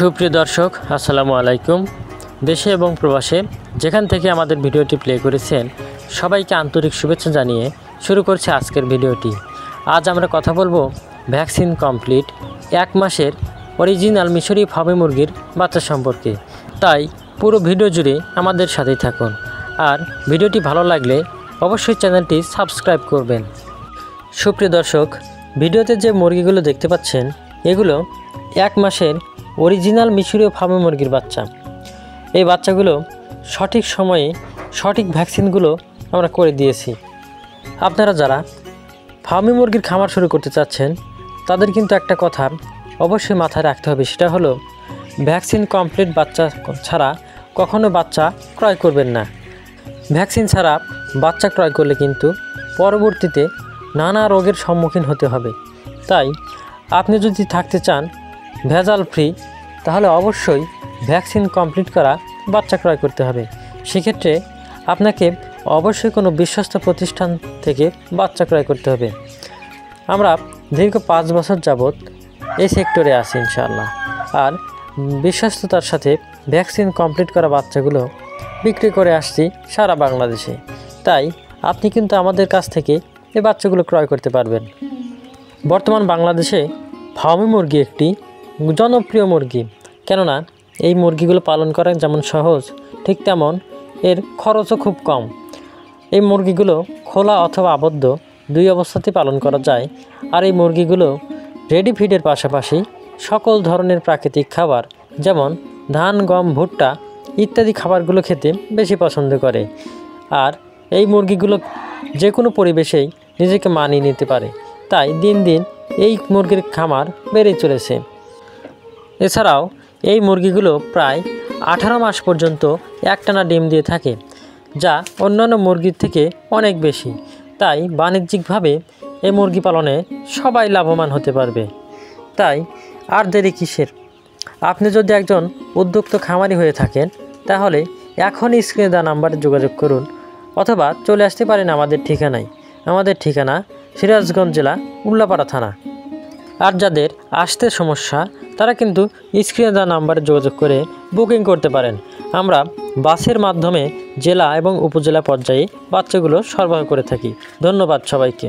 সুপ্রিয় দর্শক আসসালামু আলাইকুম। দেশে এবং প্রবাসে যেখান থেকে আমাদের ভিডিওটি প্লে করেছেন সবাইকে আন্তরিক শুভেচ্ছা জানিয়ে শুরু করছে আজকের ভিডিওটি। আজ আমরা কথা বলবো ভ্যাকসিন কমপ্লিট 1 মাসের অরিজিনাল মিশরি ফার্মি মুরগির বাচ্চা সম্পর্কে। তাই পুরো ভিডিও জুড়ে আমাদের সাথেই থাকুন, আর ভিডিওটি ভালো লাগলে অবশ্যই চ্যানেলটি সাবস্ক্রাইব করবেন। সুপ্রিয় দর্শক, ভিডিওতে যে মুরগিগুলো দেখতে পাচ্ছেন এগুলো 1 মাসের অরিজিনাল মিশরীয় ফার্মি মুরগির বাচ্চা। এই বাচ্চাগুলো সঠিক সময়ে সঠিক ভ্যাকসিনগুলো আমরা করে দিয়েছি। আপনারা যারা ফার্মি মুরগির খামার শুরু করতে চাচ্ছেন তাদের কিন্তু একটা কথা অবশ্যই মাথায় রাখতে হবে, সেটা হলো ভ্যাকসিন কমপ্লিট বাচ্চা ছাড়া কখনো বাচ্চা ক্রয় করবেন না। ভ্যাকসিন ছাড়া বাচ্চা ক্রয় করলে কিন্তু পরবর্তীতে নানা রোগের সম্মুখীন হতে হবে। তাই আপনি যদি থাকতে চান ভেজাল ফ্রি, তাহলে অবশ্যই ভ্যাকসিন কমপ্লিট করা বাচ্চা ক্রয় করতে হবে। সেক্ষেত্রে আপনাকে অবশ্যই কোনো বিশ্বস্ত প্রতিষ্ঠান থেকে বাচ্চা ক্রয় করতে হবে। আমরা দীর্ঘ 5 বছর যাবৎ এই সেক্টরে আছি ইনশাআল্লাহ, আর বিশ্বস্ততার সাথে ভ্যাকসিন কমপ্লিট করা বাচ্চাগুলো বিক্রি করে আসছি সারা বাংলাদেশে। তাই আপনি কিন্তু আমাদের কাছ থেকে এই বাচ্চাগুলো ক্রয় করতে পারবেন। বর্তমান বাংলাদেশে ফার্মি মুরগি একটি জনপ্রিয় মুরগি, কেননা এই মুরগিগুলো পালন করা যেমন সহজ, ঠিক তেমন এর খরচও খুব কম। এই মুরগিগুলো খোলা অথবা আবদ্ধ দুই অবস্থাতেই পালন করা যায়। আর এই মুরগিগুলো রেডি ফিডের পাশাপাশি সকল ধরনের প্রাকৃতিক খাবার যেমন ধান, গম, ভুট্টা ইত্যাদি খাবারগুলো খেতে বেশি পছন্দ করে। আর এই মুরগিগুলো যে কোনো পরিবেশেই নিজেকে মানিয়ে নিতে পারে। তাই দিন দিন এই মুরগির খামার বেড়ে চলেছে। এছাড়াও এই মুরগিগুলো প্রায় 18 মাস পর্যন্ত একটানা ডিম দিয়ে থাকে, যা অন্যান্য মুরগির থেকে অনেক বেশি। তাই বাণিজ্যিকভাবে এই মুরগি পালনে সবাই লাভবান হতে পারবে। তাই আর দেরি কিসের? আপনি যদি একজন উদ্যোক্তা খামারি হয়ে থাকেন তাহলে এখনই স্ক্রিনে দেওয়া নাম্বারে যোগাযোগ করুন, অথবা চলে আসতে পারেন আমাদের ঠিকানায়। আমাদের ঠিকানা সিরাজগঞ্জ জেলা উল্লাপাড়া থানা। আর যাদের আসতে সমস্যা তারা কিন্তু স্ক্রিনে দেওয়া নাম্বারে যোগাযোগ করে বুকিং করতে পারেন। আমরা বাসের মাধ্যমে জেলা এবং উপজেলা পর্যায়ে বাচ্চাগুলো সরবরাহ করে থাকি। ধন্যবাদ সবাইকে।